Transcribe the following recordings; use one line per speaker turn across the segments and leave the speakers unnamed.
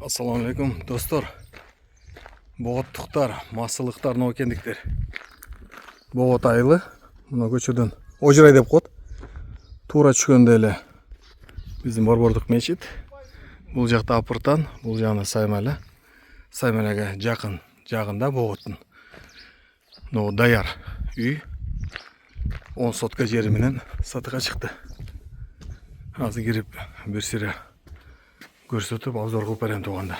Assalamu alaikum dostlar. Boğottuklar, masılıklar, nokendikler. Boğot ayılı. Buna көчөдөн Ожырай деп коет. Тура түшкөндө эле биздин борбордук мечит. Бул жакта Апыртан, бул жагында Саймайлы. Саймайлага жакын жагында Боғоттун даяр үй 10 сотка жери менен сатыга чыкты. Азыр кирип бир сире көрсөтүп обзор кылып берем туугандар.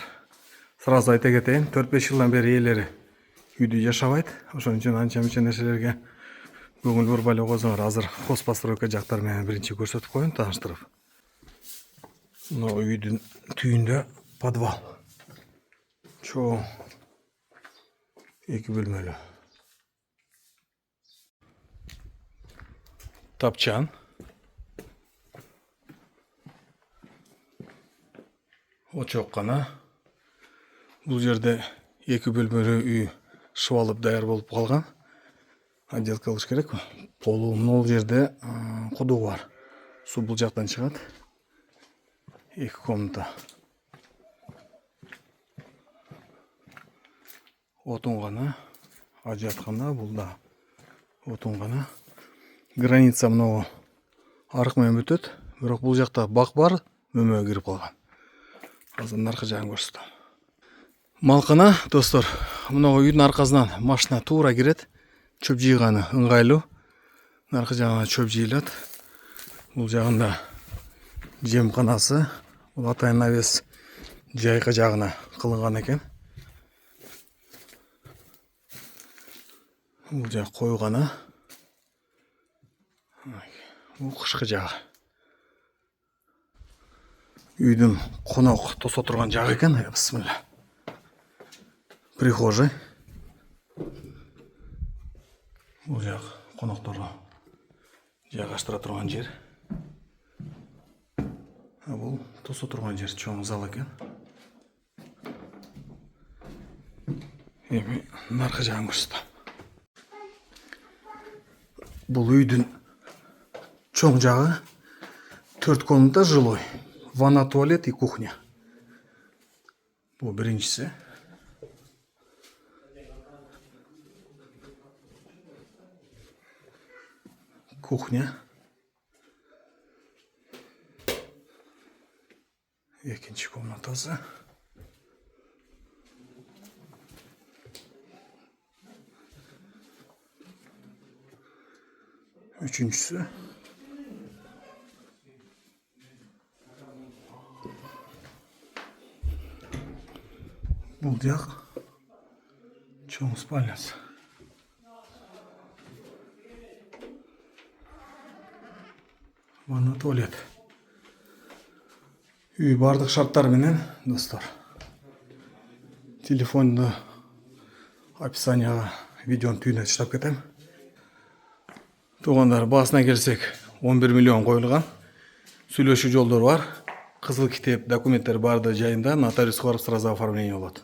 Сразу айта кетейин, 4-5 жылдан бери ээлери үйдү жашабайт. Ошон үчүн анча-мынча нерселерге көңүл бурбай эле койсоңор, азыр хозпостройка жактар менен биринчи көрсөтүп коеюн, тааныштырып. Мына үйдүн түйүндө подвал. Чоң 2 бөлмөлүү. Тапчан. Очоккана. Бул жерде 2 бөлмөлүү үй шыбалып даяр болуп калган. Отделка кылыш керек. Полу бул жерде кудук бар. Суу бул жактан чыгат. 2 комната. Отунгана, ажаткана, бул да отунгана. Граница мына арык менен бүтөт. Бирок бул жакта бак бар, мөмө кирип калган. Азыр наркы жагын көрсөтөм. Малкана, достор, мына үйдүн аркасынан машина туура кирет. Чөп жыйганы ыңгайлуу. Наркы жагына чөп жыйылат. Бул жагында жемканасы. Бул атайын навес жайкы жагына кылынган экен. Бул жак койгана. Бул кышкы жагы. Үйдүн конок тосо турган жагы экен. Бисмилла. Прихожий. Бул жак конокторго жайгаштыра турган жер. Бул тосо турган жер, чоң зал экен. Эми наркы жагын көрсөтөм. Бул үйдүн чоң жагы 4 комната жилой. Ванна, туалет и кухня. Бул биринчиси. Кухня. Экинчи комнатасы. Үчүнчүсү. Бул жак чоң спальнясы. Ванна, туалет. Үй бардык шарттары менен, достор. Телефонду описанияга видеонун түйүнө таштап кетем. Туугандар, баасына келсек, 11 миллион коюлган. Сүйлөшүү жолдору бар. Кызыл китеп, документтер барды жайында, нотариусқа барып сразу оформление болот.